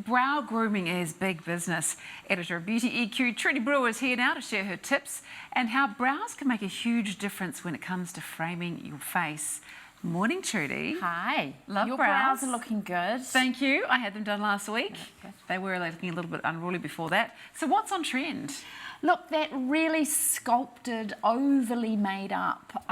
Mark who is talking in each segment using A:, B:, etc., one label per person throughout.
A: brow grooming is big business. Editor of Beauty EQ, Trudi Brewer is here now to share her tips and how brows can make a huge difference when it comes to framing your face. Morning, Trudi.
B: Hi.
A: Love
B: Your
A: brows.
B: brows are looking good.
A: Thank you. I had them done last week.
B: Good.
A: They were looking a little bit unruly before that. So what's on trend?
B: Look, that really sculpted, overly made up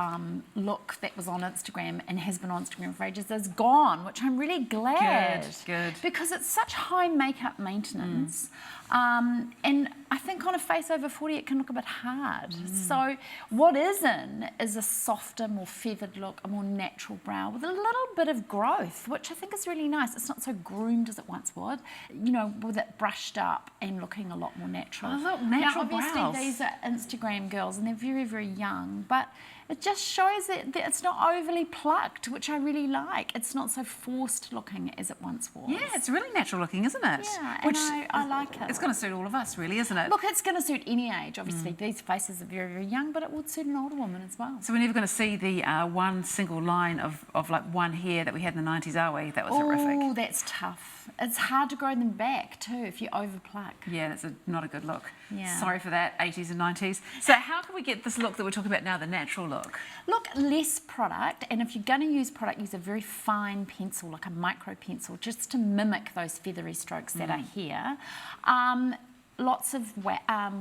B: look that was on Instagram and has been on Instagram for ages is gone, which I'm really glad.
A: Good.
B: Because it's such high makeup maintenance. And I think on a face over 40 it can look a bit hard. So what is in is a softer, more feathered look, a more natural brow with a little bit of growth, which I think is really nice. It's not so groomed as it once was, you know, with it brushed up and looking a lot more natural.
A: Oh, look, natural
B: now, obviously
A: brows.
B: these are Instagram girls and they're very, very young, but it just shows that it's not overly plucked, which I really like. It's not so forced looking as it once was.
A: Yeah, it's really natural looking, isn't it?
B: Yeah,
A: Which
B: and I like it.
A: It's going to suit all of us, really, isn't it?
B: Look, it's going to suit any age. Obviously, these faces are very, very young, but it would suit an older woman as well.
A: So we're never going to see the one single line of like one hair that we had in the 90s, are we? That was horrific.
B: Oh, that's tough. It's hard to grow them back too if you overpluck.
A: Yeah, that's not a good look.
B: Yeah.
A: Sorry for that, 80s and 90s. So how can we get this look that we're talking about now, the natural look?
B: Look, less product, and if you're going to use product, use a very fine pencil, like a micro pencil, just to mimic those feathery strokes that are here. Lots of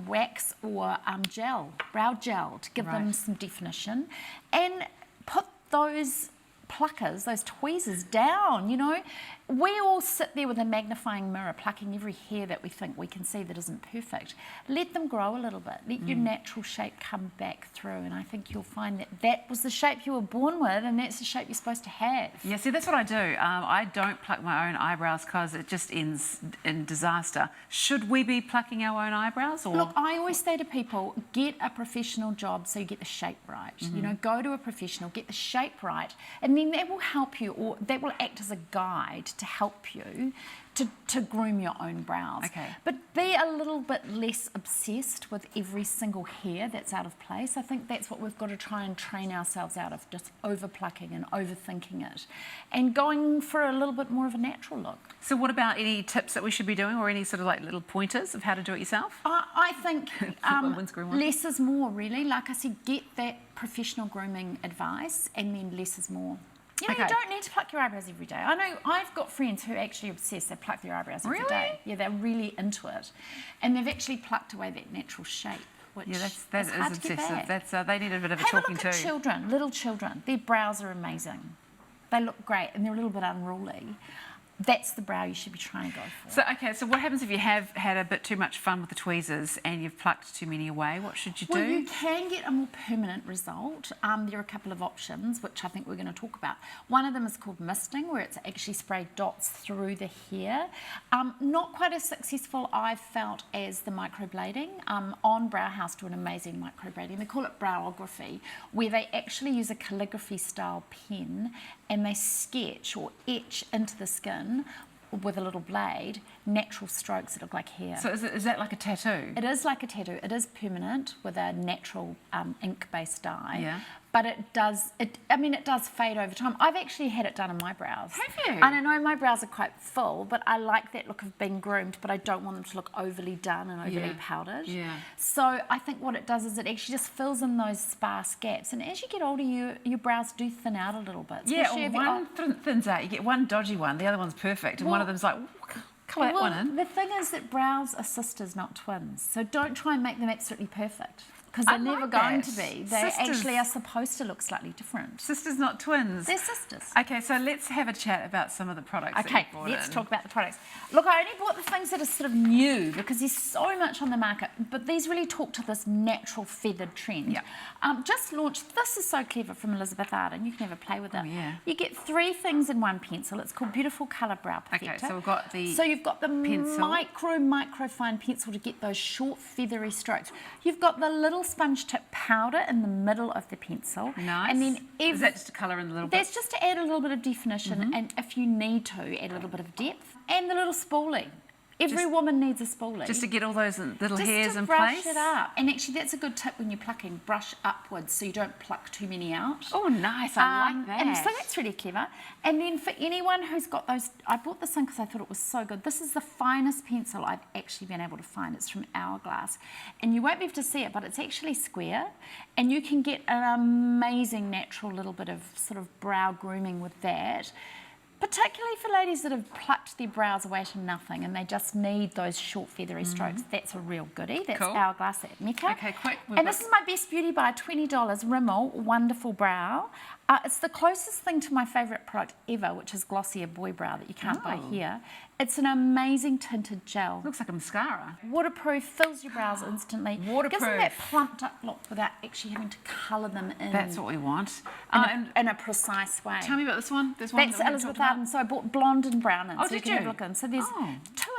B: wax or gel, brow gel, to give them some definition, and put those pluckers, those tweezers down, you know. We all sit there with a magnifying mirror plucking every hair that we think we can see that isn't perfect. Let them grow a little bit. Let your natural shape come back through, and I think you'll find that that was the shape you were born with and that's the shape you're supposed to have.
A: Yeah, see, that's what I do. I don't pluck my own eyebrows because it just ends in disaster. Should we be plucking our own eyebrows? Or?
B: Look, I always say to people, get a professional job so you get the shape right. You know, go to a professional, get the shape right, and then that will help you, or that will act as a guide to help you to groom your own brows.
A: Okay.
B: But be a little bit less obsessed with every single hair that's out of place. I think that's what we've got to try and train ourselves out of, just over plucking and overthinking it and going for a little bit more of a natural look.
A: So what about any tips that we should be doing, or any sort of like little pointers of how to do it yourself?
B: I think
A: Windscreen one.
B: less is more, really. Like I said, get that professional grooming advice, and then less is more. You know, you don't need to pluck your eyebrows every day. I know I've got friends who are actually obsessed. They pluck their eyebrows every day. Yeah, they're really into it. And they've actually plucked away that natural shape, which
A: Yeah, that is
B: hard to get
A: obsessive.
B: back.
A: They need a bit of a
B: Have
A: talking
B: a look
A: to.
B: at children, little children. Their brows are amazing. They look great and they're a little bit unruly. That's the brow you should be trying to go for.
A: So, okay, so what happens if you have had a bit too much fun with the tweezers and you've plucked too many away? What should you do?
B: Well, you can get a more permanent result. There are a couple of options, which I think we're going to talk about. One of them is called misting, where it's actually sprayed dots through the hair. Not quite as successful, I've felt, as the microblading. On Brow House do an amazing microblading. They call it browography, where they actually use a calligraphy style pen and they sketch or etch into the skin with a little blade natural strokes that look like hair.
A: So is that like a tattoo?
B: It is like a tattoo. It is permanent with a natural ink-based dye.
A: Yeah.
B: But it does fade over time. I've actually had it done on my brows.
A: Have you?
B: And I know my brows are quite full, but I like that look of being groomed, but I don't want them to look overly done and overly powdered.
A: Yeah.
B: So I think what it does is it actually just fills in those sparse gaps. And as you get older, your brows do thin out a little bit.
A: Yeah, one thins out. You get one dodgy one, the other one's perfect, and one of them's like, colour that one in.
B: The thing is that brows are sisters, not twins. So don't try and make them absolutely perfect, because they're never going to be. They actually are supposed to look slightly different.
A: Sisters, not twins.
B: They're sisters.
A: Okay, so let's have a chat about some of the products that you've brought
B: let's
A: in.
B: talk about the products. Look, I only bought the things that are sort of new because there's so much on the market, but these really talk to this natural feathered trend.
A: Yeah.
B: Just launched, this is so clever, from Elizabeth Arden. You can have a play with it.
A: Oh, yeah.
B: You get 3 things in one pencil. It's called Beautiful Colour Brow Perfector.
A: Okay, so we've got the
B: So you've got the
A: pencil.
B: micro fine pencil to get those short feathery strokes. You've got the little sponge tip powder in the middle of the pencil.
A: Nice.
B: And then
A: is that just to colour in a little bit?
B: That's just to add a little bit of definition, and if you need to, add a little bit of depth. And the little spoolie. Every woman needs a spoolie.
A: Just to get all those little
B: Just
A: hairs
B: to
A: in
B: brush
A: place?
B: it up. And actually, that's a good tip when you're plucking. Brush upwards so you don't pluck too many out.
A: Oh, nice. I like that.
B: And so that's really clever. And then for anyone who's got those, I bought this one because I thought it was so good. This is the finest pencil I've actually been able to find. It's from Hourglass. And you won't be able to see it, but it's actually square. And you can get an amazing natural little bit of sort of brow grooming with that. Particularly for ladies that have plucked their brows away to nothing and they just need those short feathery strokes. That's a real goodie. That's
A: Cool.
B: Hourglass at Mecca.
A: Okay, quick.
B: And this is my best beauty buy, $20, Rimmel, wonderful brow. It's the closest thing to my favourite product ever, which is Glossier Boy Brow that you can't buy here. It's an amazing tinted gel.
A: Looks like a mascara.
B: Waterproof, fills your brows instantly.
A: Waterproof.
B: Gives them that plumped up look without actually having to colour them in.
A: That's what we want.
B: In a precise way.
A: Tell me about this one. There's one
B: That's
A: that we
B: Elizabeth
A: talked about.
B: Arden, so I bought blonde and brown in,
A: Oh,
B: so
A: did
B: you can
A: you?
B: have a look in. So there's 2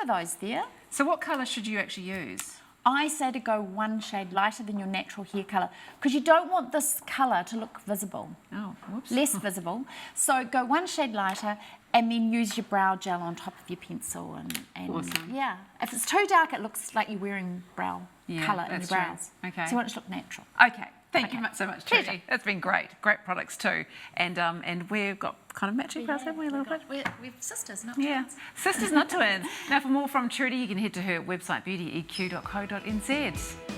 B: of those there.
A: So what colour should you actually use?
B: I say to go 1 shade lighter than your natural hair colour because you don't want this colour to look visible.
A: Oh, whoops.
B: Less visible. So go 1 shade lighter and then use your brow gel on top of your pencil. And
A: Awesome.
B: yeah, if it's too dark, it looks like you're wearing brow colour in your
A: that's true.
B: brows.
A: Okay.
B: So you want it to look natural.
A: Okay. Thank you
B: Okay.
A: so much,
B: Pleasure.
A: Trudi. It's been great. Great products too. And we've got kind of matching brows, haven't we, a little bit?
B: We're sisters, not
A: Yeah.
B: twins.
A: Sisters, not twins. Now, for more from Trudi, you can head to her website, beautyeq.co.nz.